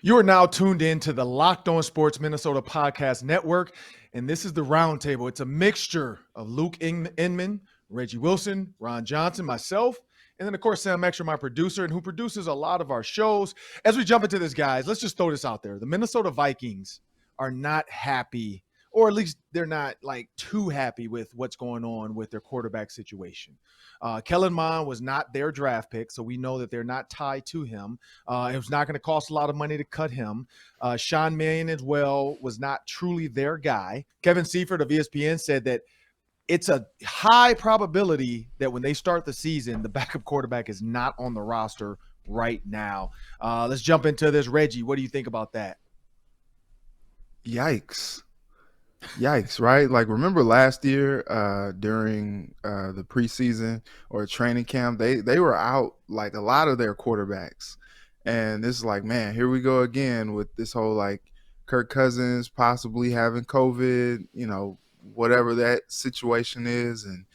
You are now tuned in to the Locked On Sports Minnesota Podcast Network, and this is the Roundtable. It's a mixture of Luke Inman, Reggie Wilson, Ron Johnson, myself, and then, of course, Sam Ekstrom, my producer, and who produces a lot of our shows. As we jump into this, guys, let's just throw this out there. The Minnesota Vikings are not happy, or at least they're not like too happy with what's going on with their quarterback situation. Kellen Mond was not their draft pick, so we know that they're not tied to him. It was not going to cost a lot of money to cut him. Sean Mannion as well was not truly their guy. Kevin Seifert of ESPN said that it's a high probability that when they start the season, the backup quarterback is not on the roster right now. Let's jump into this. Reggie, what do you think about that? Yikes, right? Like, remember last year during the preseason or training camp, they were out like a lot of their quarterbacks. And this is like, man, here we go again with this whole like Kirk Cousins possibly having COVID, whatever that situation is. And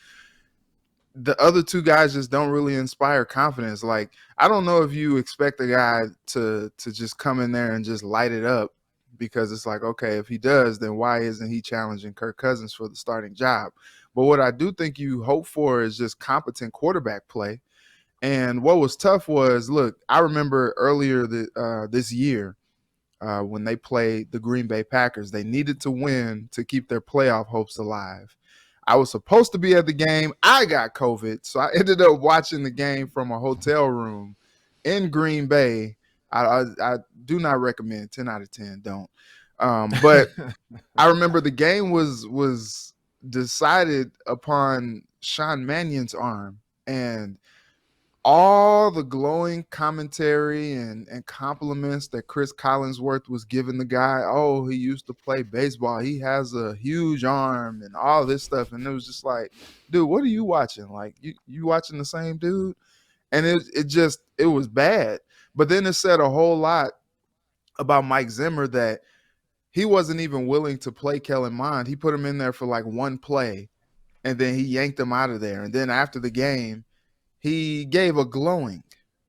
the other two guys just don't really inspire confidence. Like, I don't know if you expect a guy to just come in there and just light it up, because it's like, okay, if he does, then why isn't he challenging Kirk Cousins for the starting job? But what I do think you hope for is just competent quarterback play. And what was tough was, look, I remember earlier this year when they played the Green Bay Packers, they needed to win to keep their playoff hopes alive. I was supposed to be at the game. I got COVID, so I ended up watching the game from a hotel room in Green Bay. I do not recommend. 10 out of 10 don't. But I remember the game was decided upon Sean Mannion's arm, and all the glowing commentary and compliments that Chris Collinsworth was giving the guy. Oh, he used to play baseball. He has a huge arm and all this stuff. And it was just like, dude, what are you watching? Like, you watching the same dude? And it was bad. But then it said a whole lot about Mike Zimmer that he wasn't even willing to play Kellen Mond. He put him in there for like one play, and then he yanked him out of there. And then after the game, he gave a glowing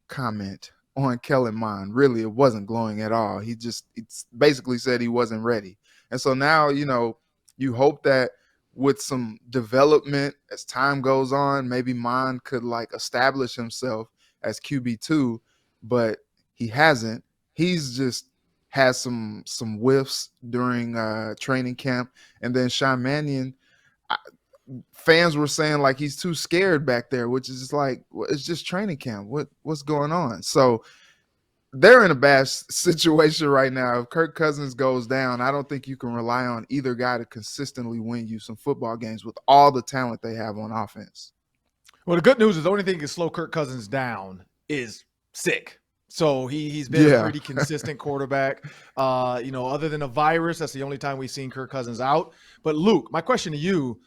comment on Kellen Mond. Really, it wasn't glowing at all. It's basically said he wasn't ready. And so now, you hope that with some development as time goes on, maybe Mond could like establish himself as QB2, but he hasn't. He's just has some whiffs during training camp. And then Sean Mannion, fans were saying like he's too scared back there, which is just like, it's just training camp. What's going on? So they're in a bad situation right now. If Kirk Cousins goes down, I don't think you can rely on either guy to consistently win you some football games with all the talent they have on offense. Well, the good news is the only thing that can slow Kirk Cousins down is sick. So he's been a pretty consistent quarterback. Other than a virus, that's the only time we've seen Kirk Cousins out. But Luke, my question to you,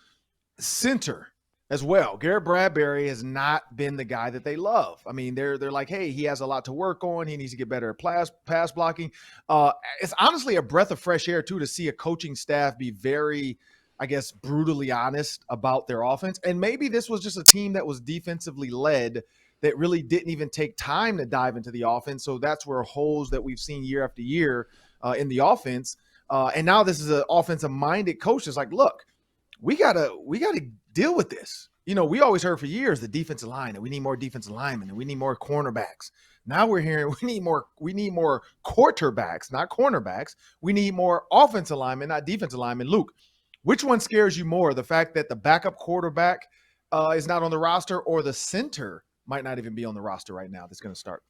center as well. Garrett Bradbury has not been the guy that they love. I mean, they're like, hey, he has a lot to work on. He needs to get better at pass blocking. It's honestly a breath of fresh air, too, to see a coaching staff be very, I guess, brutally honest about their offense. And maybe this was just a team that was defensively led that really didn't even take time to dive into the offense. So that's where holes that we've seen year after year in the offense. And now this is an offensive-minded coach that's like, look, we gotta deal with this. We always heard for years the defensive line, and we need more defensive linemen, and we need more cornerbacks. Now we're hearing we need more quarterbacks, not cornerbacks. We need more offensive linemen, not defensive linemen. Luke, which one scares you more? The fact that the backup quarterback is not on the roster, or the center might not even be on the roster right now that's going to start?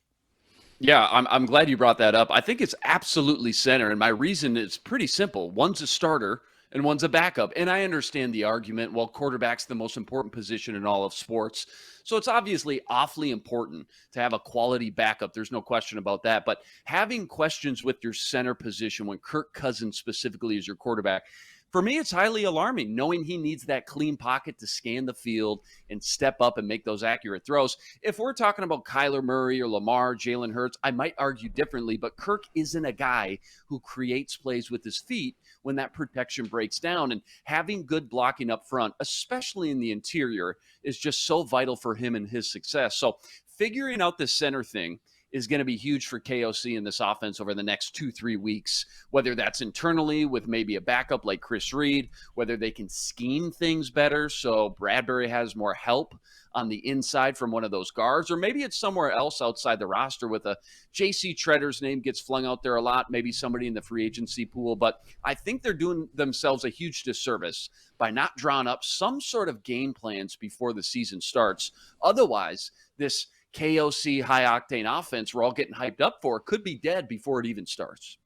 Yeah, I'm glad you brought that up. I think it's absolutely center, and my reason is pretty simple. One's a starter and one's a backup. And I understand the argument, well, quarterback's the most important position in all of sports. So it's obviously awfully important to have a quality backup. There's no question about that. But having questions with your center position when Kirk Cousins specifically is your quarterback, for me, it's highly alarming, knowing he needs that clean pocket to scan the field and step up and make those accurate throws. If we're talking about Kyler Murray or Lamar, Jalen Hurts, I might argue differently, but Kirk isn't a guy who creates plays with his feet when that protection breaks down. And having good blocking up front, especially in the interior, is just so vital for him and his success. So figuring out the center thing is going to be huge for KOC in this offense over the next 2-3 weeks, whether that's internally with maybe a backup like Chris Reed, whether they can scheme things better so Bradbury has more help on the inside from one of those guards, or maybe it's somewhere else outside the roster with a JC Tretter's name gets flung out there a lot, maybe somebody in the free agency pool. But I think they're doing themselves a huge disservice by not drawing up some sort of game plans before the season starts. Otherwise, this KOC high-octane offense we're all getting hyped up for could be dead before it even starts.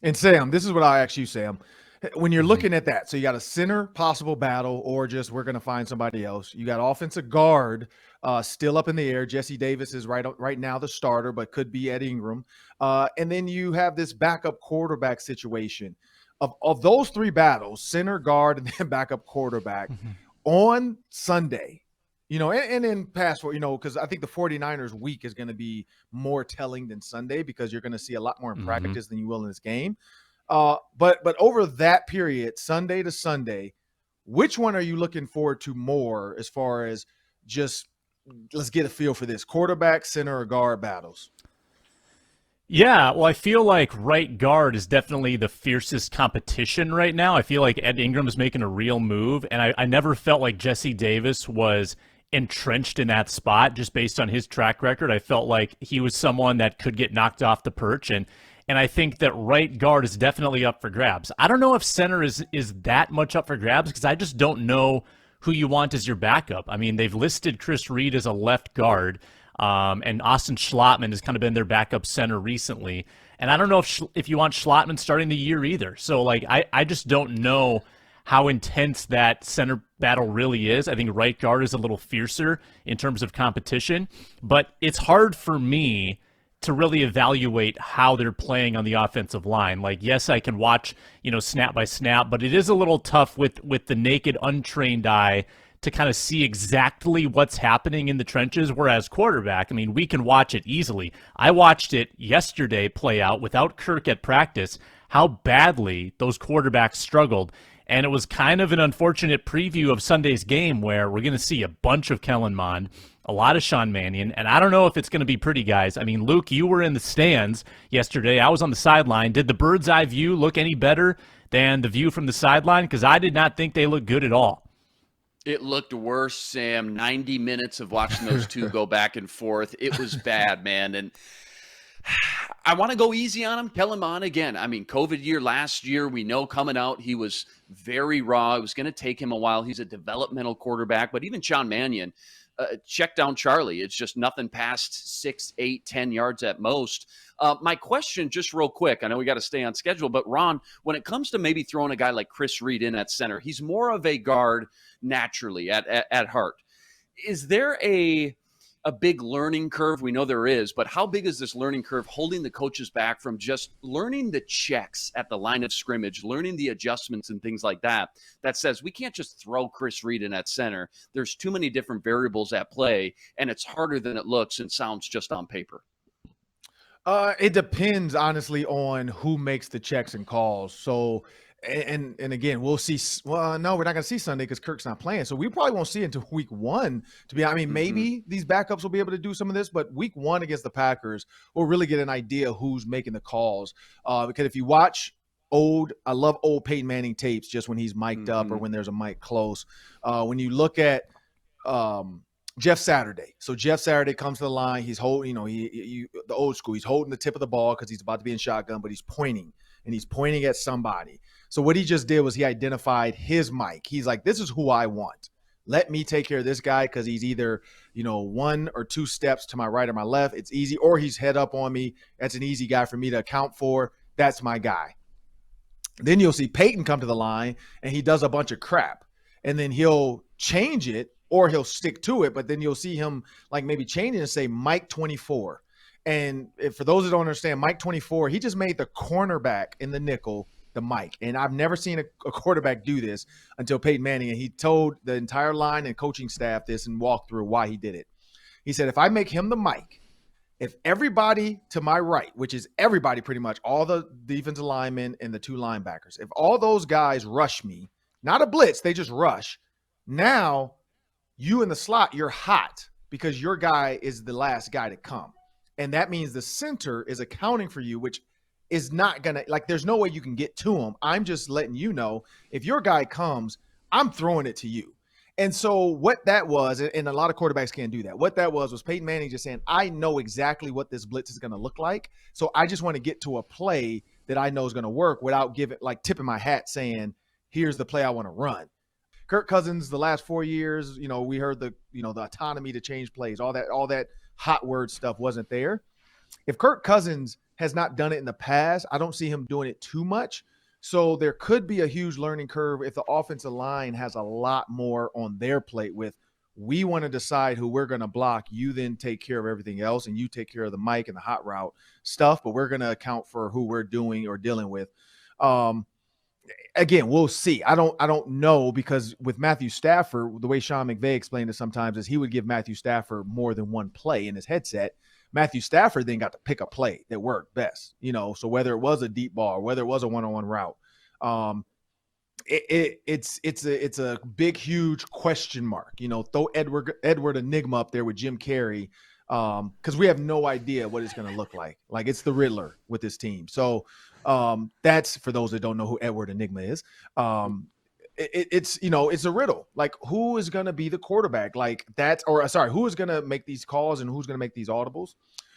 And Sam, this is what I ask you, Sam. When you're looking at that, so you got a center possible battle, or just we're going to find somebody else. You got offensive guard still up in the air. Jesse Davis is right now the starter, but could be Ed Ingram. And then you have this backup quarterback situation. Of those three battles, center, guard, and then backup quarterback, on Sunday, and in past, because I think the 49ers week is going to be more telling than Sunday, because you're going to see a lot more in practice than you will in this game. But over that period, Sunday to Sunday, which one are you looking forward to more as far as just let's get a feel for this quarterback, center, or guard battles? Yeah, well, I feel like right guard is definitely the fiercest competition right now. I feel like Ed Ingram is making a real move, and I never felt like Jesse Davis was entrenched in that spot just based on his track record. I felt like he was someone that could get knocked off the perch, and I think that right guard is definitely up for grabs. I don't know if center is that much up for grabs, because I just don't know who you want as your backup. I mean, they've listed Chris Reed as a left guard, and Austin Schlottman has kind of been their backup center recently. And I don't know if you want Schlottman starting the year either. So, I just don't know how intense that center battle really is. I think right guard is a little fiercer in terms of competition, but it's hard for me to really evaluate how they're playing on the offensive line. Yes, I can watch, snap by snap, but it is a little tough with the naked, untrained eye to kind of see exactly what's happening in the trenches, whereas quarterback, I mean, we can watch it easily. I watched it yesterday play out without Kirk at practice, how badly those quarterbacks struggled. And it was kind of an unfortunate preview of Sunday's game, where we're going to see a bunch of Kellen Mond, a lot of Sean Mannion, and I don't know if it's going to be pretty, guys. I mean, Luke, you were in the stands yesterday. I was on the sideline. Did the bird's eye view look any better than the view from the sideline? Because I did not think they looked good at all. It looked worse, Sam. 90 minutes of watching those two go back and forth. It was bad, man. And I want to go easy on him. Kellen Mond again. I mean, COVID year last year, we know coming out, he was very raw. It was going to take him a while. He's a developmental quarterback, but even Sean Mannion, check down Charlie. It's just nothing past 6, 8, 10 yards at most. My question, just real quick, I know we got to stay on schedule, but Ron, when it comes to maybe throwing a guy like Chris Reed in at center, he's more of a guard naturally at heart. Is there a big learning curve? We know there is, but how big is this learning curve holding the coaches back from just learning the checks at the line of scrimmage, learning the adjustments and things like that says we can't just throw Chris Reed in at center. There's too many different variables at play, and it's harder than it looks and sounds just on paper. It depends, honestly, on who makes the checks and calls. So, and again, we'll see. Well, no, we're not going to see Sunday because Kirk's not playing. So we probably won't see it until week 1. Maybe these backups will be able to do some of this, but week 1 against the Packers, we'll really get an idea who's making the calls. Because if you watch I love old Peyton Manning tapes, just when he's mic'd up or when there's a mic close. When you look at Jeff Saturday. So Jeff Saturday comes to the line. He's holding, the old school. He's holding the tip of the ball because he's about to be in shotgun, but he's pointing, and he's pointing at somebody. So what he just did was he identified his mic. He's like, this is who I want. Let me take care of this guy because he's either, 1 or 2 steps to my right or my left. It's easy. Or he's head up on me. That's an easy guy for me to account for. That's my guy. Then you'll see Peyton come to the line, and he does a bunch of crap. And then he'll change it, or he'll stick to it. But then you'll see him maybe change it and say Mike 24. And for those that don't understand, Mike 24, he just made the cornerback in the nickel the mic. And I've never seen a quarterback do this until Peyton Manning. And he told the entire line and coaching staff this and walked through why he did it. He said, if I make him the mic, if everybody to my right, which is everybody pretty much, all the defensive linemen and the 2 linebackers, if all those guys rush me, not a blitz, they just rush, now you in the slot, you're hot because your guy is the last guy to come. And that means the center is accounting for you, which is not going to, like, there's no way you can get to him. I'm just letting you know, if your guy comes, I'm throwing it to you. And so what that was, and a lot of quarterbacks can't do that. What that was Peyton Manning just saying, I know exactly what this blitz is going to look like. So I just want to get to a play that I know is going to work without tipping my hat saying, here's the play I want to run. Kirk Cousins, the last 4 years, we heard the autonomy to change plays, all that hot word stuff wasn't there. If Kirk Cousins has not done it in the past, I don't see him doing it too much. So there could be a huge learning curve if the offensive line has a lot more on their plate with, we want to decide who we're going to block. You then take care of everything else, and you take care of the mic and the hot route stuff, but we're going to account for who we're doing or dealing with. Again, we'll see. I don't know, because with Matthew Stafford, the way Sean McVay explained it sometimes is he would give Matthew Stafford more than one play in his headset. Matthew Stafford then got to pick a play that worked best, so whether it was a deep ball or whether it was a one-on-one route, it's a big, huge question mark. Throw Edward Enigma up there with Jim Carrey, because we have no idea what it's going to look like. Like, it's the Riddler with this team. So that's for those that don't know who Edward Enigma is. It's a riddle. Like, who is going to be the quarterback? Like, who is going to make these calls and who's going to make these audibles?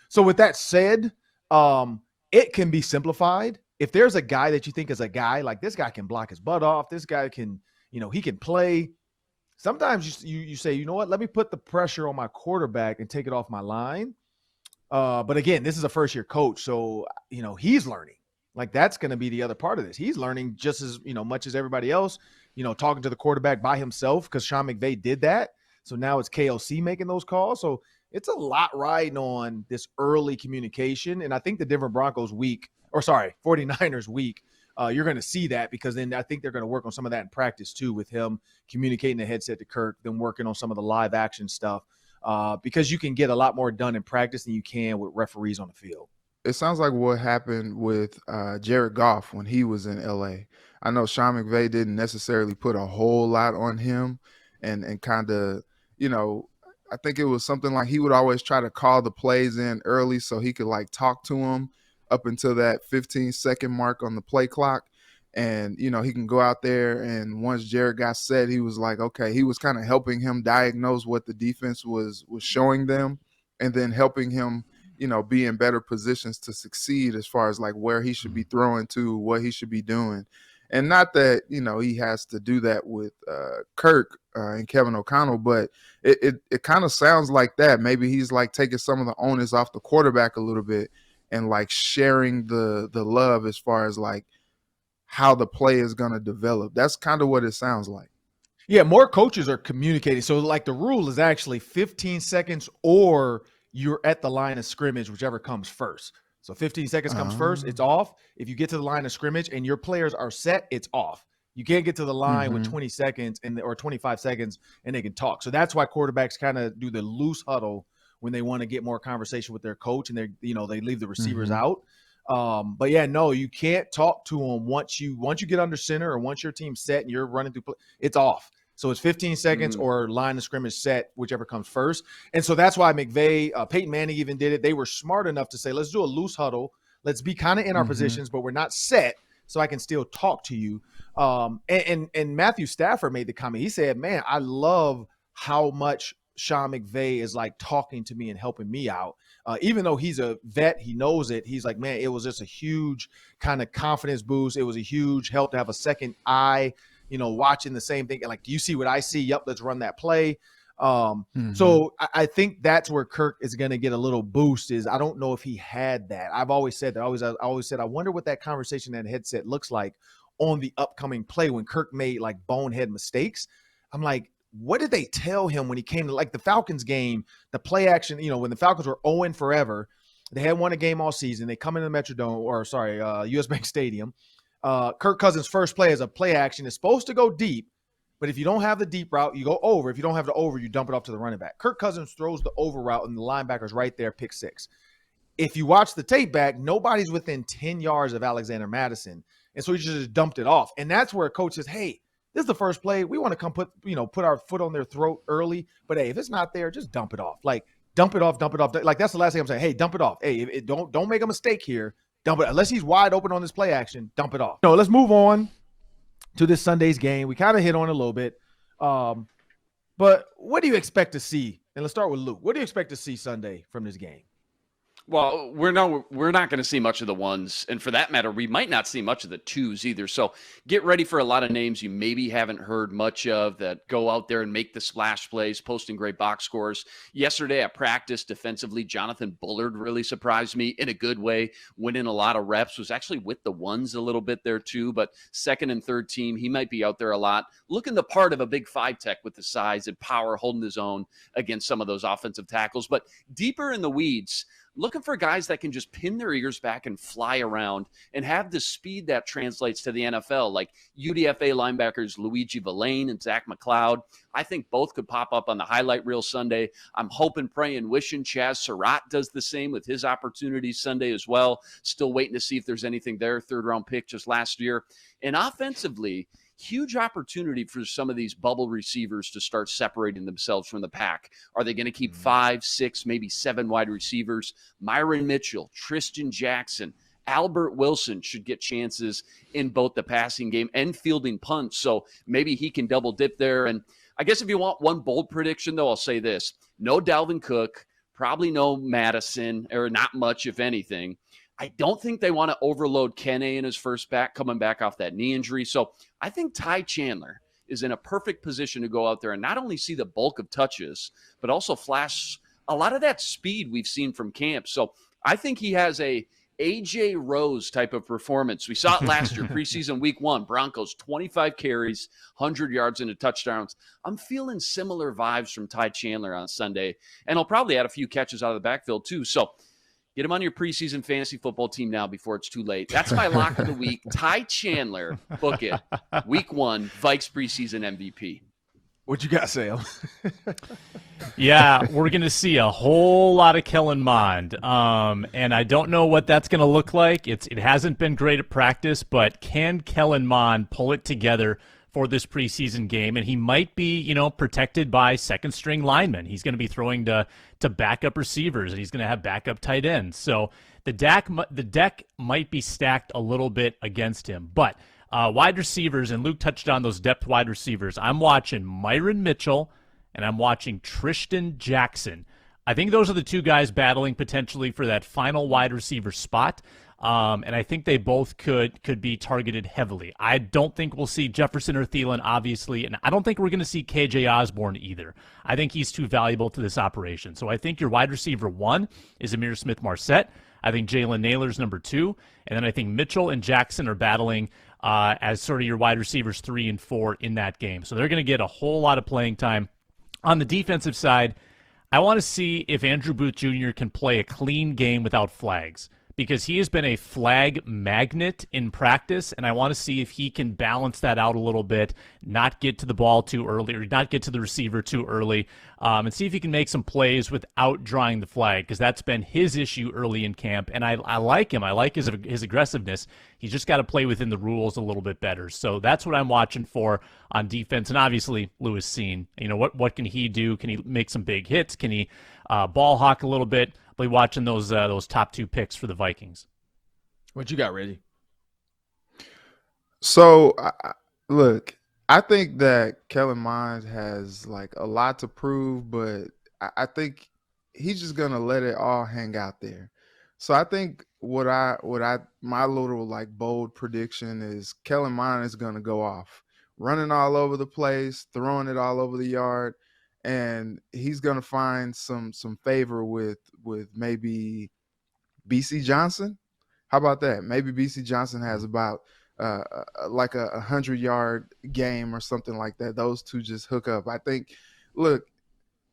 So with that said, it can be simplified. If there's a guy that you think is a guy, like, this guy can block his butt off, this guy can, he can play. Sometimes you say, you know what, let me put the pressure on my quarterback and take it off my line. But again, this is a first-year coach, so, he's learning. Like, that's going to be the other part of this. He's learning just as, much as everybody else, talking to the quarterback by himself, because Sean McVay did that. So now it's KLC making those calls. So it's a lot riding on this early communication. And I think the Denver Broncos 49ers week, you're going to see that, because then I think they're going to work on some of that in practice too, with him communicating the headset to Kirk, then working on some of the live action stuff, because you can get a lot more done in practice than you can with referees on the field. It sounds like what happened with Jared Goff when he was in LA. I know Sean McVay didn't necessarily put a whole lot on him, and kind of, I think it was something like he would always try to call the plays in early so he could, like, talk to him up until that 15-second mark on the play clock. And, he can go out there, and once Jared got set, he was like, okay, he was kind of helping him diagnose what the defense was showing them, and then helping him, be in better positions to succeed as far as, like, where he should be throwing to, what he should be doing. And not that, he has to do that with Kirk and Kevin O'Connell, but it kind of sounds like that. Maybe he's, like, taking some of the onus off the quarterback a little bit, and, like, sharing the love as far as, like, how the play is going to develop. That's kind of what it sounds like. Yeah, more coaches are communicating. So, like, the rule is actually 15 seconds or you're at the line of scrimmage, whichever comes first. So 15 seconds comes first, it's off. If you get to the line of scrimmage and your players are set, it's off. You can't get to the line with 20 seconds or 25 seconds and they can talk. So that's why quarterbacks kind of do the loose huddle when they want to get more conversation with their coach, and they leave the receivers out. But yeah, no, you can't talk to them once you get under center, or once your team's set and you're running through play, it's off. So it's 15 seconds or line of scrimmage set, whichever comes first. And so that's why McVay, Peyton Manning even did it. They were smart enough to say, let's do a loose huddle. Let's be kind of in our positions, but we're not set, so I can still talk to you. And Matthew Stafford made the comment. He said, man, I love how much Sean McVay is, like, talking to me and helping me out. Even though he's a vet, he knows it. He's like, man, it was just a huge kind of confidence boost. It was a huge help to have a second eye, watching the same thing. Like, do you see what I see? Yep, let's run that play. So I think that's where Kirk is going to get a little boost. Is I don't know if he had that. I've always said that. I always said, I wonder what that conversation and headset looks like on the upcoming play when Kirk made, like, bonehead mistakes. I'm like, what did they tell him when he came to, like, the Falcons game, the play action, when the Falcons were 0 forever, they had won a game all season. They come into the Metrodome, US Bank Stadium. Kirk Cousins' first play is a play action. It's supposed to go deep, but if you don't have the deep route, you go over. If you don't have the over, you dump it off to the running back. Kirk Cousins throws the over route, and the linebacker's right there, pick six. If you watch the tape back, nobody's within 10 yards of Alexander Madison, and so he just dumped it off. And that's where a coach says, hey, this is the first play. We want to come put our foot on their throat early, but hey, if it's not there, just dump it off. Like, dump it off. Like that's the last thing I'm saying. Hey, dump it off. Hey, don't make a mistake here. Dump it unless he's wide open on this play action. Dump it off. No, let's move on to this Sunday's game. We kind of hit on it a little bit, but what do you expect to see? And let's start with Luke. What do you expect to see Sunday from this game? Well, we're not going to see much of the ones, and for that matter, we might not see much of the twos either. So get ready for a lot of names you maybe haven't heard much of that go out there and make the splash plays, posting great box scores. Yesterday at practice, defensively, Jonathan Bullard really surprised me in a good way, winning a lot of reps, was actually with the ones a little bit there too, but second and third team, he might be out there a lot, looking the part of a big 5-tech with the size and power, holding his own against some of those offensive tackles. But deeper in the weeds, looking for guys that can just pin their ears back and fly around and have the speed that translates to the NFL, like UDFA linebackers Luigi Villain and Zach McLeod. I think both could pop up on the highlight reel Sunday. I'm hoping, praying, wishing Chaz Surratt does the same with his opportunities Sunday as well. Still waiting to see if there's anything there. Third-round pick just last year. And offensively, huge opportunity for some of these bubble receivers to start separating themselves from the pack. Are they going to keep 5, 6, maybe 7 wide receivers? Myron Mitchell, Tristan Jackson, Albert Wilson should get chances in both the passing game and fielding punts. So maybe he can double dip there. And I guess if you want one bold prediction, though, I'll say this. No Dalvin Cook, probably no Madison, or not much, if anything. I don't think they want to overload Kene in his first back, coming back off that knee injury. So I think Ty Chandler is in a perfect position to go out there and not only see the bulk of touches, but also flash a lot of that speed we've seen from camp. So I think he has a AJ Rose type of performance. We saw it last year, preseason week 1, Broncos, 25 carries, 100 yards into touchdowns. I'm feeling similar vibes from Ty Chandler on Sunday, and he'll probably add a few catches out of the backfield too. So get him on your preseason fantasy football team now before it's too late. That's my lock of the week. Ty Chandler, book it. Week 1, Vikes preseason MVP. What you got, Sam? Yeah, we're going to see a whole lot of Kellen Mond, and I don't know what that's going to look like. It hasn't been great at practice, but can Kellen Mond pull it together for this preseason game? And he might be, protected by second-string linemen. He's going to be throwing to backup receivers, and he's going to have backup tight ends. So the deck might be stacked a little bit against him. But wide receivers, and Luke touched on those depth wide receivers, I'm watching Myron Mitchell, and I'm watching Tristan Jackson. I think those are the two guys battling potentially for that final wide receiver spot. And I think they both could be targeted heavily. I don't think we'll see Jefferson or Thielen, obviously, and I don't think we're going to see KJ Osborne either. I think he's too valuable to this operation. So I think your wide receiver 1 is Amir Smith-Marset. I think Jalen Naylor's number 2, and then I think Mitchell and Jackson are battling as sort of your wide receivers 3 and 4 in that game. So they're going to get a whole lot of playing time. On the defensive side, I want to see if Andrew Booth Jr. can play a clean game without flags, because he has been a flag magnet in practice, and I want to see if he can balance that out a little bit, not get to the ball too early, or not get to the receiver too early, and see if he can make some plays without drawing the flag, because that's been his issue early in camp, and I like him. I like his aggressiveness. He's just got to play within the rules a little bit better. So that's what I'm watching for on defense, and obviously Lewis Cine. What can he do? Can he make some big hits? Can he ball hawk a little bit? I'll be watching those top 2 picks for the Vikings. What you got, Reggie? So, look, I think that Kellen Mond has a lot to prove, but I think he's just gonna let it all hang out there. So I think my little bold prediction is Kellen Mond is gonna go off, running all over the place, throwing it all over the yard. And he's going to find some favor with maybe BC Johnson. How about that? Maybe BC Johnson has about a 100-yard game or something like that. Those two just hook up. I think, look,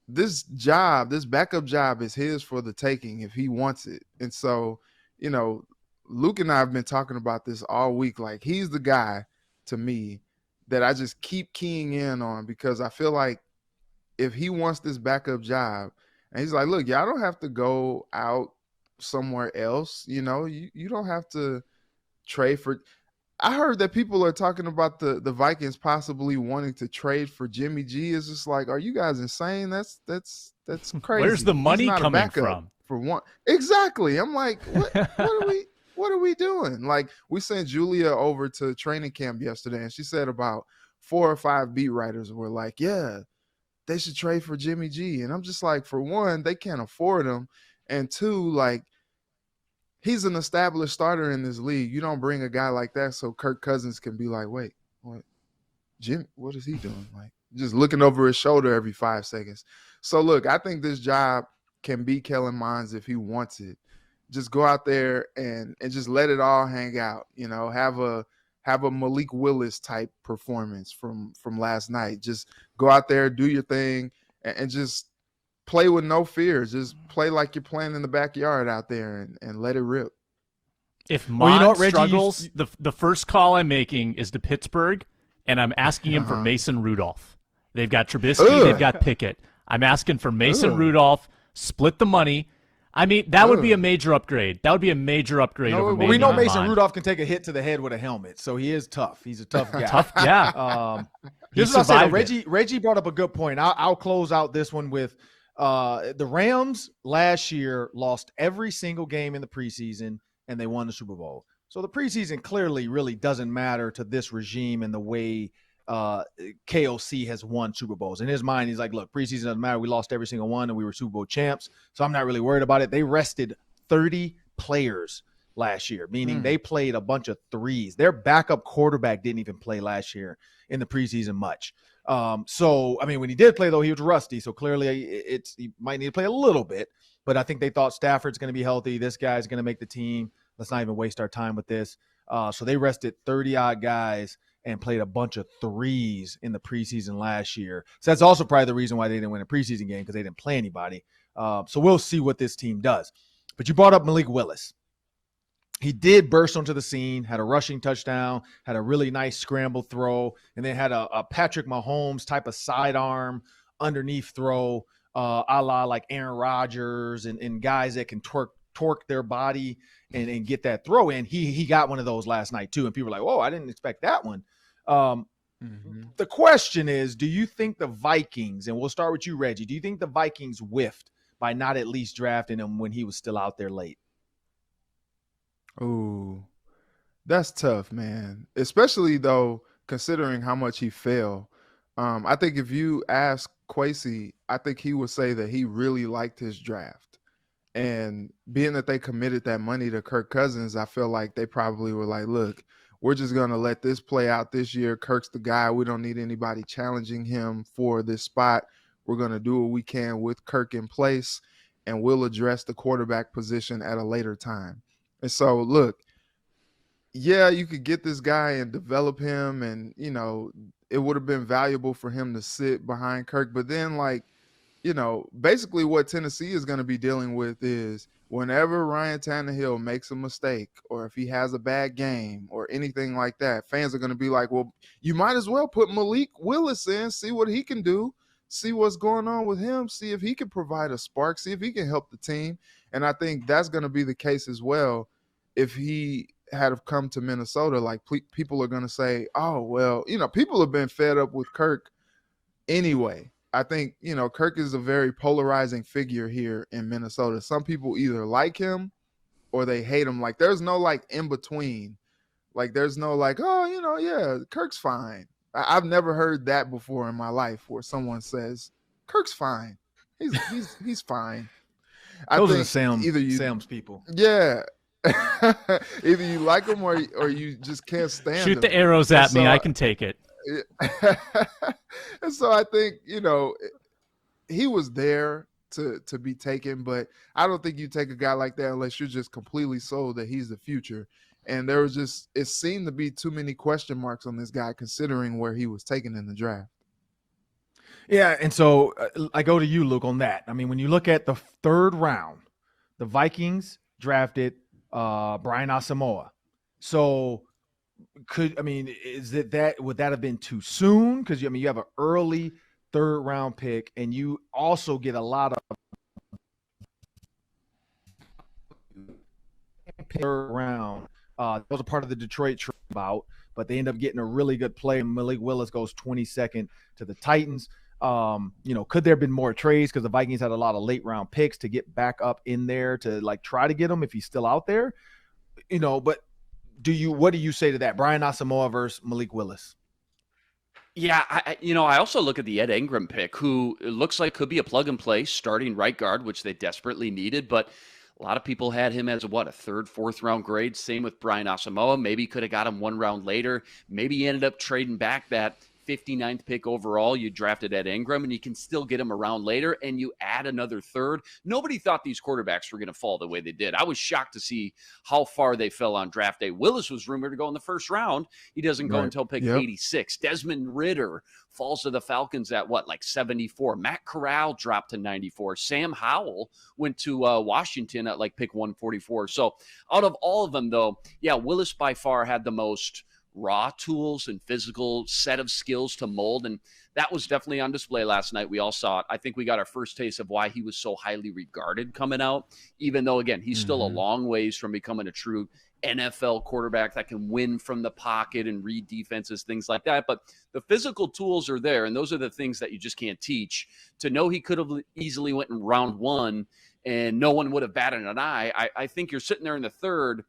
this backup job is his for the taking if he wants it. And so, Luke and I have been talking about this all week. He's the guy to me that I just keep keying in on, because I feel like if he wants this backup job, and he's like, look, y'all don't have to go out somewhere else. You don't have to trade for. I heard that people are talking about the Vikings possibly wanting to trade for Jimmy G. It's just are you guys insane? That's That's crazy. Where's the money coming from? For one, exactly. I'm like, what are we doing? Like, we sent Julia over to training camp yesterday, and she said about 4 or 5 beat writers were like, yeah, they should trade for Jimmy G. And I'm just like, for one, they can't afford him, and two, like, he's an established starter in this league. You don't bring a guy like that so Kirk Cousins can be like, wait, what? Jim, what is he doing? Like, just looking over his shoulder every 5 seconds. So look, I think this job can be Kellen Mond's if he wants it. Just go out there and just let it all hang out. You know, have a Malik Willis type performance from last night. Just go out there, do your thing, and just play with no fear. Just play like you're playing in the backyard out there and let it rip. If Mond struggles, the first call I'm making is to Pittsburgh, and I'm asking him for Mason Rudolph. They've got Trubisky, they've got Pickett. I'm asking for Mason Rudolph, split the money. I mean, that would be a major upgrade. That would be a major upgrade over we know Mason Rudolph can take a hit to the head with a helmet, so he is tough. He's a tough guy. Tough, yeah. Here's what I'll say. Reggie brought up a good point. I'll close out this one with the Rams last year lost every single game in the preseason, and they won the Super Bowl. So the preseason clearly really doesn't matter to this regime and the way KOC has won Super Bowls. In his mind, he's like, look, preseason doesn't matter. We lost every single one, and we were Super Bowl champs, so I'm not really worried about it. They rested 30 players last year, meaning they played a bunch of threes. Their backup quarterback didn't even play last year in the preseason much. So, I mean, when he did play, though, he was rusty, so clearly he might need to play a little bit, but I think they thought Stafford's going to be healthy. This guy's going to make the team. Let's not even waste our time with this. So they rested 30-odd guys and played a bunch of threes in the preseason last year. So that's also probably the reason why they didn't win a preseason game, because they didn't play anybody. So we'll see what this team does. But you brought up Malik Willis. He did burst onto the scene, had a rushing touchdown, had a really nice scramble throw, and then had a Patrick Mahomes type of sidearm underneath throw, a la like Aaron Rodgers and guys that can torque their body and get that throw in. He got one of those last night too, and people were like, whoa, I didn't expect that one. The question is, do you think the Vikings, and we'll start with you, Reggie, do you think the Vikings whiffed by not at least drafting him when he was still out there late? Ooh, that's tough, man. Especially, though, considering how much he fell. I think if you ask Kwesi, I think he would say that he really liked his draft. And being that they committed that money to Kirk Cousins, I feel like they probably were like, look, we're just going to let this play out this year. Kirk's the guy. We don't need anybody challenging him for this spot. We're going to do what we can with Kirk in place, and we'll address the quarterback position at a later time. And so, look, yeah, you could get this guy and develop him, and, you know, it would have been valuable for him to sit behind Kirk. But then, like, you know, basically what Tennessee is going to be dealing with is whenever Ryan Tannehill makes a mistake, or if he has a bad game or anything like that, fans are going to be like, well, you might as well put Malik Willis in, see what he can do, see what's going on with him, see if he can provide a spark, see if he can help the team. And I think that's going to be the case as well. If he had come to Minnesota, like people are going to say, oh, well, you know, people have been fed up with Kirk anyway. I think, you know, Kirk is a very polarizing figure here in Minnesota. Some people either like him or they hate him. Like, there's no, like, in between. Like, there's no, like, oh, you know, yeah, Kirk's fine. I've never heard that before in my life where someone says, Kirk's fine. He's fine. Those are Sam's people. Yeah. Either you like him or you just can't stand him. Shoot the arrows at me. I can take it. And so I think, you know, he was there to be taken, but I don't think you take a guy like that unless you're just completely sold that he's the future. And there was just, it seemed to be too many question marks on this guy considering where he was taken in the draft. Yeah, and so I go to you, Luke, on that. I mean, when you look at the third round, the Vikings drafted Brian Asamoah. So would that have been too soon? Because, I mean, you have an early third round pick, and you also get a lot of third round. That was a part of the Detroit trade about, but they end up getting a really good play. Malik Willis goes 22nd to the Titans. Could there have been more trades because the Vikings had a lot of late round picks to get back up in there to like try to get him if he's still out there? But what do you say to that? Brian Asamoah versus Malik Willis. Yeah, I also look at the Ed Ingram pick, who it looks like could be a plug and play starting right guard, which they desperately needed. But a lot of people had him as a third, fourth round grade. Same with Brian Asamoah. Maybe could have got him 1 round later. Maybe he ended up trading back that 59th pick overall. You drafted Ed Ingram, and you can still get him around later, and you add another third. Nobody thought these quarterbacks were going to fall the way they did. I was shocked to see how far they fell on draft day. Willis was rumored to go in the first round. He doesn't go until pick 86. Desmond Ridder falls to the Falcons at 74. Matt Corral dropped to 94. Sam Howell went to Washington at pick 144. So out of all of them, though, Willis by far had the most raw tools and physical set of skills to mold, and that was definitely on display last night. We all saw it. I think we got our first taste of why he was so highly regarded coming out, even though, again, he's still a long ways from becoming a true NFL quarterback that can win from the pocket and read defenses, things like that. But the physical tools are there, and those are the things that you just can't teach. To know he could have easily went in round 1 and no one would have batted an eye, I think you're sitting there in the third,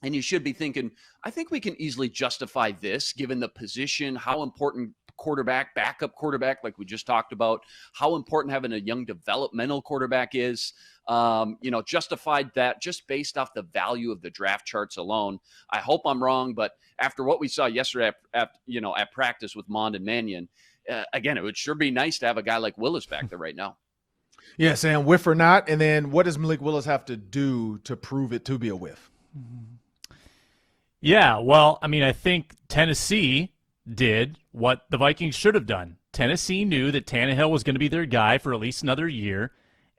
and you should be thinking, I think we can easily justify this given the position, how important backup quarterback, like we just talked about, how important having a young developmental quarterback is, justified that just based off the value of the draft charts alone. I hope I'm wrong, but after what we saw yesterday at practice with Mond and Mannion, again, it would sure be nice to have a guy like Willis back there right now. Yeah, Sam, whiff or not? And then what does Malik Willis have to do to prove it to be a whiff? Yeah, well, I think Tennessee did what the Vikings should have done. Tennessee knew that Tannehill was going to be their guy for at least another year,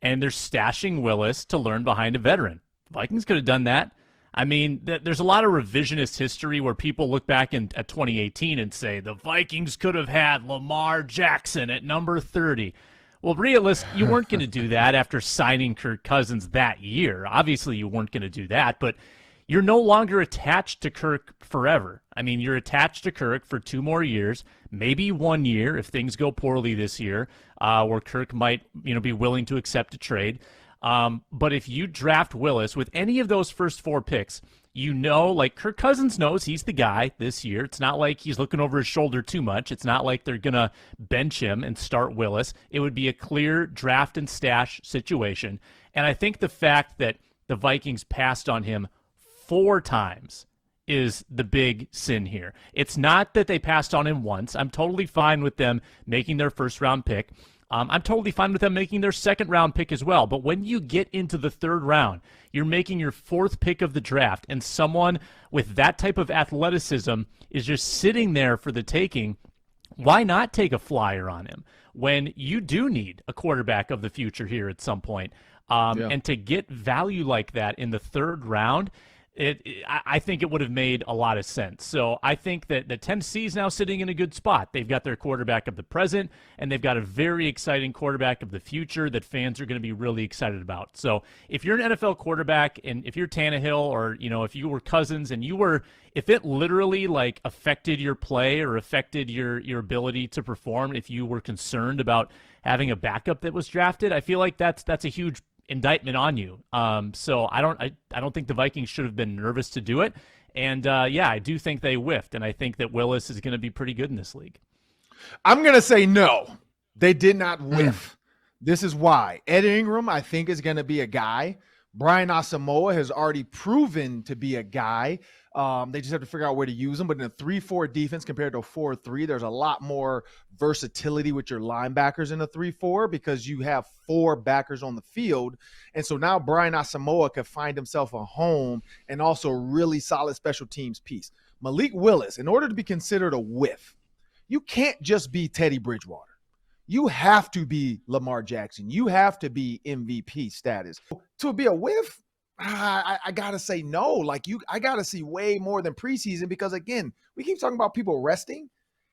and they're stashing Willis to learn behind a veteran. The Vikings could have done that. There's a lot of revisionist history where people look back at 2018 and say the Vikings could have had Lamar Jackson at number 30. Well, realistically, you weren't going to do that after signing Kirk Cousins that year. Obviously, you weren't going to do that, but you're no longer attached to Kirk forever. You're attached to Kirk for 2 more years, maybe 1 year if things go poorly this year, where Kirk might, be willing to accept a trade. But if you draft Willis with any of those first 4 picks, Kirk Cousins knows he's the guy this year. It's not like he's looking over his shoulder too much. It's not like they're going to bench him and start Willis. It would be a clear draft and stash situation. And I think the fact that the Vikings passed on him 4 times is the big sin here. It's not that they passed on him once. I'm totally fine with them making their first round pick. I'm totally fine with them making their second round pick as well. But when you get into the 3rd round, you're making your 4th pick of the draft, and someone with that type of athleticism is just sitting there for the taking. Why not take a flyer on him when you do need a quarterback of the future here at some point? And to get value like that in the 3rd round, I think it would have made a lot of sense. So I think that the Tennessee is now sitting in a good spot. They've got their quarterback of the present, and they've got a very exciting quarterback of the future that fans are going to be really excited about. So if you're an NFL quarterback, and if you're Tannehill, or if you were Cousins, and if it literally affected your play or affected your ability to perform, if you were concerned about having a backup that was drafted, I feel like that's a huge indictment on you. So I don't think the Vikings should have been nervous to do it. And I do think they whiffed, and I think that Willis is going to be pretty good in this league. I'm going to say no. They did not whiff. This is why. Ed Ingram, I think, is going to be a guy. Brian Asamoah has already proven to be a guy. They just have to figure out where to use him. But in a 3-4 defense compared to a 4-3, there's a lot more versatility with your linebackers in a 3-4 because you have 4 backers on the field. And so now Brian Asamoah could find himself a home and also a really solid special teams piece. Malik Willis, in order to be considered a whiff, you can't just be Teddy Bridgewater. You have to be Lamar Jackson. You have to be MVP status. To be a whiff, I got to say no. I got to see way more than preseason because, again, we keep talking about people resting.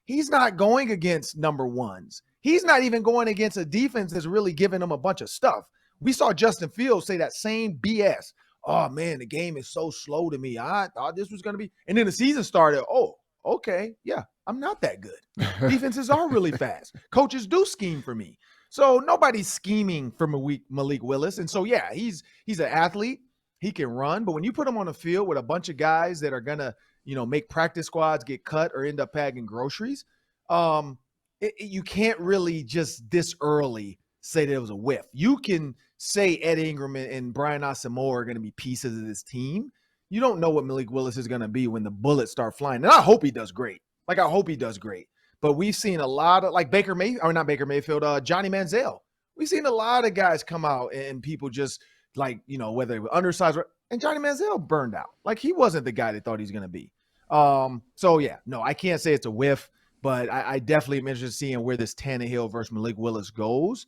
He's not going against number 1s. He's not even going against a defense that's really giving him a bunch of stuff. We saw Justin Fields say that same BS. Oh, man, the game is so slow to me. I thought this was going to be – and then the season started. Oh, okay, yeah, I'm not that good. Defenses are really fast. Coaches do scheme for me. So nobody's scheming for Malik Willis. And so, yeah, he's an athlete. He can run. But when you put him on the field with a bunch of guys that are going to, make practice squads get cut or end up packing groceries, you can't really just this early say that it was a whiff. You can say Ed Ingram and Brian Asamoah are going to be pieces of this team. You don't know what Malik Willis is going to be when the bullets start flying. And I hope he does great. I hope he does great. But we've seen a lot of Johnny Manziel. We've seen a lot of guys come out and people just whether they were undersized and Johnny Manziel burned out. He wasn't the guy they thought he was going to be. So yeah, no, I can't say it's a whiff, but I definitely am interested in seeing where this Tannehill versus Malik Willis goes.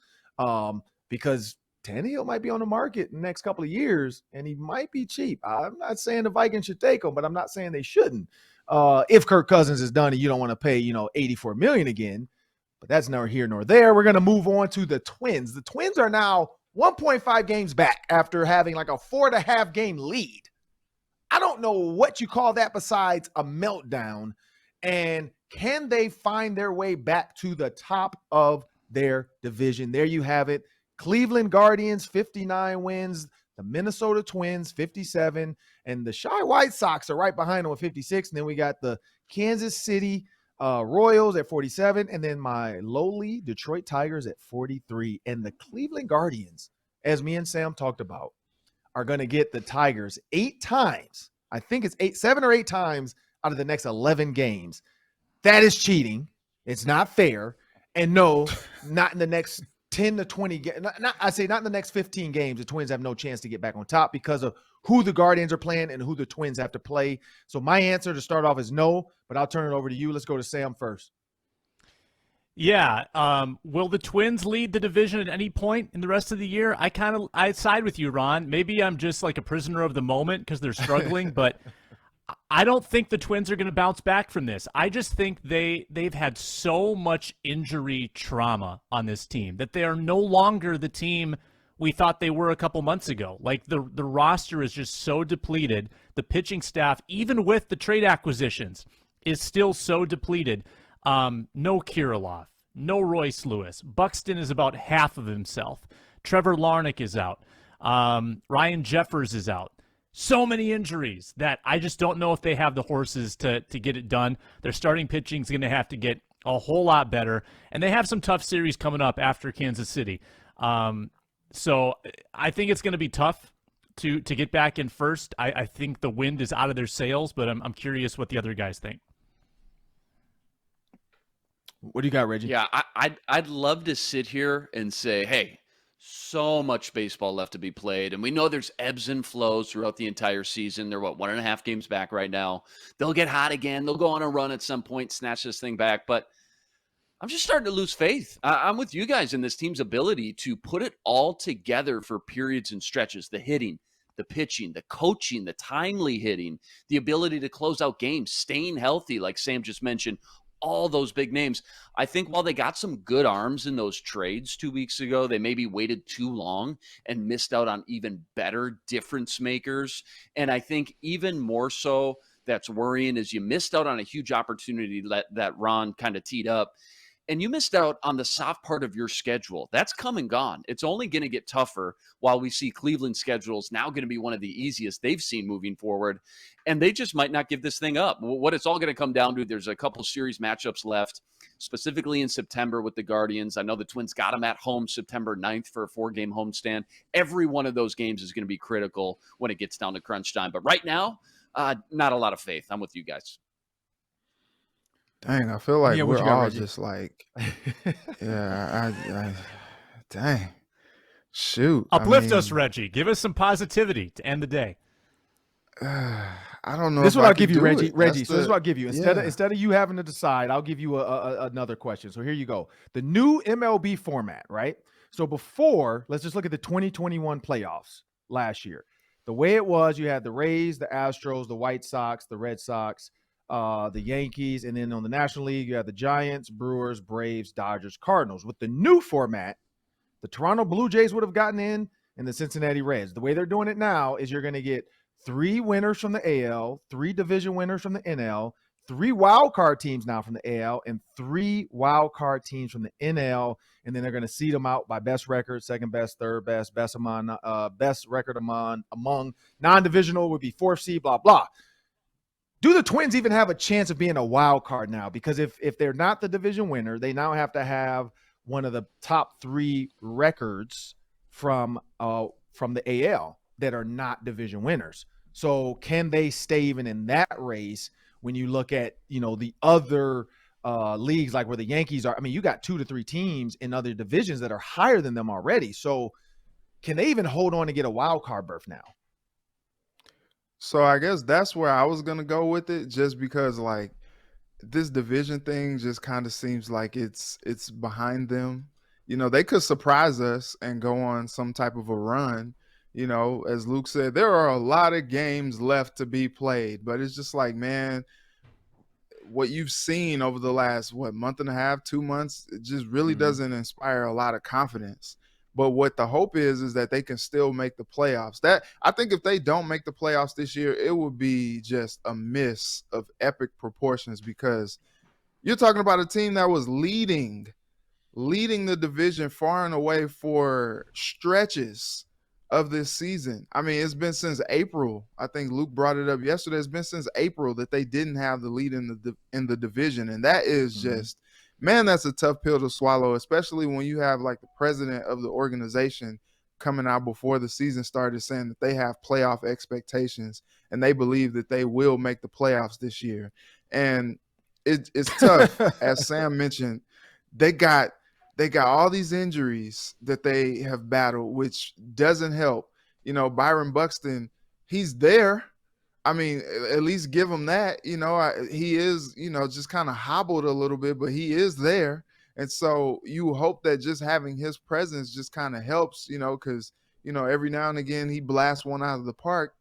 Because Tannehill might be on the market in the next couple of years, and he might be cheap. I'm not saying the Vikings should take him, but I'm not saying they shouldn't. If Kirk Cousins is done and you don't want to pay, $84 million again, but that's neither here nor there. We're going to move on to the Twins. The Twins are now 1.5 games back after having a 4.5 game lead. I don't know what you call that besides a meltdown. And can they find their way back to the top of their division? There you have it. Cleveland Guardians, 59 wins. The Minnesota Twins, 57. And the Chi White Sox are right behind them with 56. And then we got the Kansas City Royals at 47. And then my lowly Detroit Tigers at 43. And the Cleveland Guardians, as me and Sam talked about, are going to get the Tigers 8 times. I think it's 7 or 8 times out of the next 11 games. That is cheating. It's not fair. And no, not in the next 10 to 20 not in the next 15 games. The Twins have no chance to get back on top because of who the Guardians are playing and who the Twins have to play. So my answer to start off is no, but I'll turn it over to you. Let's go to Sam first. Yeah. Will the Twins lead the division at any point in the rest of the year? I side with you, Ron. Maybe I'm just a prisoner of the moment because they're struggling, but I don't think the Twins are going to bounce back from this. I just think they've had so much injury trauma on this team that they are no longer the team we thought they were a couple months ago. The roster is just so depleted. The pitching staff, even with the trade acquisitions, is still so depleted. No Kirilloff, no Royce Lewis. Buxton is about half of himself. Trevor Larnach is out. Ryan Jeffers is out. So many injuries that I just don't know if they have the horses to get it done. Their starting pitching is going to have to get a whole lot better, and they have some tough series coming up after Kansas City. So I think it's going to be tough to get back in first. I think the wind is out of their sails, but I'm curious what the other guys think. What do you got, Reggie? Yeah, I'd love to sit here and say, hey, so much baseball left to be played. And we know there's ebbs and flows throughout the entire season. They're 1.5 games back right now. They'll get hot again. They'll go on a run at some point, snatch this thing back. But I'm just starting to lose faith. I'm with you guys in this team's ability to put it all together for periods and stretches. The hitting, the pitching, the coaching, the timely hitting, the ability to close out games, staying healthy, like Sam just mentioned, all those big names. I think while they got some good arms in those trades 2 weeks ago, they maybe waited too long and missed out on even better difference makers. And I think even more so that's worrying is you missed out on a huge opportunity that Ron kind of teed up. And you missed out on the soft part of your schedule. That's come and gone. It's only going to get tougher while we see Cleveland's schedule's now going to be one of the easiest they've seen moving forward. And they just might not give this thing up. What it's all going to come down to, there's a couple series matchups left, specifically in September with the Guardians. I know the Twins got them at home September 9th for a 4-game homestand. Every one of those games is going to be critical when it gets down to crunch time. But right now, not a lot of faith. I'm with you guys. Dang, I feel like we're all Reggie? just dang, shoot. Uplift us, Reggie. Give us some positivity to end the day. I don't know. This is what I'll give you, Reggie. It. Reggie, so this is what I'll give you. Instead of you having to decide, I'll give you another question. So here you go. The new MLB format, right? So before, let's just look at the 2021 playoffs last year. The way it was, you had the Rays, the Astros, the White Sox, the Red Sox, the Yankees, and then on the National League, you have the Giants, Brewers, Braves, Dodgers, Cardinals. With the new format, the Toronto Blue Jays would have gotten in, and the Cincinnati Reds. The way they're doing it now is you're going to get 3 winners from the AL, 3 division winners from the NL, 3 wild card teams now from the AL and 3 wild card teams from the NL, and then they're going to seed them out by best record, second best, third best, best record among non-divisional would be 4th seed, blah blah. Do the Twins even have a chance of being a wild card now? Because if they're not the division winner, they now have to have one of the top 3 records from the AL that are not division winners. So can they stay even in that race when you look at, the other leagues, like where the Yankees are? I mean, you got 2 to 3 teams in other divisions that are higher than them already. So can they even hold on to get a wild card berth now? So I guess that's where I was going to go with it, just because like this division thing just kind of seems like it's behind them. They could surprise us and go on some type of a run. As Luke said, there are a lot of games left to be played, but it's just like, man, what you've seen over the last, month and a half, 2 months, it just really doesn't inspire a lot of confidence. But what the hope is that they can still make the playoffs. That I think if they don't make the playoffs this year, it would be just a miss of epic proportions, because you're talking about a team that was leading the division far and away for stretches of this season. I mean, it's been since April. I think Luke brought it up yesterday. It's been since April that they didn't have the lead in the division, and that is just, man, that's a tough pill to swallow, especially when you have like the president of the organization coming out before the season started saying that they have playoff expectations and they believe that they will make the playoffs this year. And it's tough. As Sam mentioned, they got all these injuries that they have battled, which doesn't help. Byron Buxton, he's there. I mean, at least give him that. He is, just kind of hobbled a little bit, but he is there. And so you hope that just having his presence just kind of helps, because, every now and again he blasts one out of the park.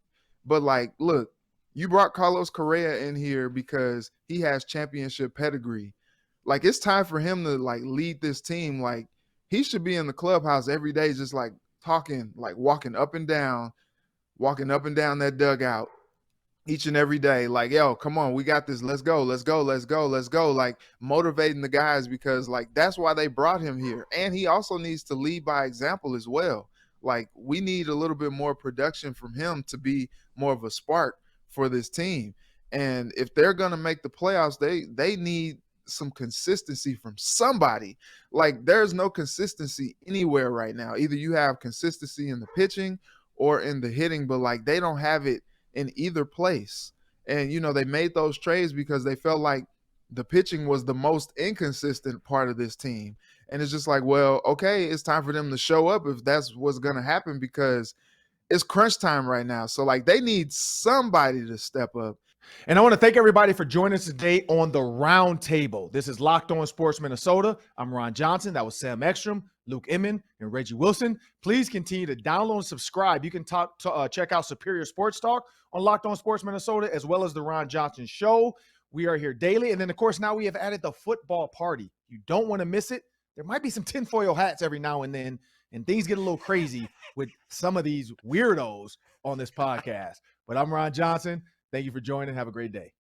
But like, look, you brought Carlos Correa in here because he has championship pedigree. Like, it's time for him to like lead this team. Like, he should be in the clubhouse every day, just like talking, like walking up and down that dugout each and every day. Like, yo, come on, we got this. Let's go. Like, motivating the guys, because like, that's why they brought him here. And he also needs to lead by example as well. Like, we need a little bit more production from him to be more of a spark for this team. And if they're going to make the playoffs, they need some consistency from somebody. Like, there's no consistency anywhere right now. Either you have consistency in the pitching or in the hitting, but like, they don't have it in either place. And they made those trades because they felt like the pitching was the most inconsistent part of this team. And it's just like, well, okay, it's time for them to show up if that's what's going to happen, because it's crunch time right now. So like, they need somebody to step up. And I want to thank everybody for joining us today on the Roundtable. This is Locked On Sports Minnesota. I'm Ron Johnson. That was Sam Ekstrom, Luke Inman, and Reggie Wilson. Please continue to download and subscribe. You can check out Superior Sports Talk on Locked On Sports Minnesota, as well as the Ron Johnson Show. We are here daily. And then, of course, now we have added the football party. You don't want to miss it. There might be some tinfoil hats every now and then, and things get a little crazy with some of these weirdos on this podcast. But I'm Ron Johnson. Thank you for joining. Have a great day.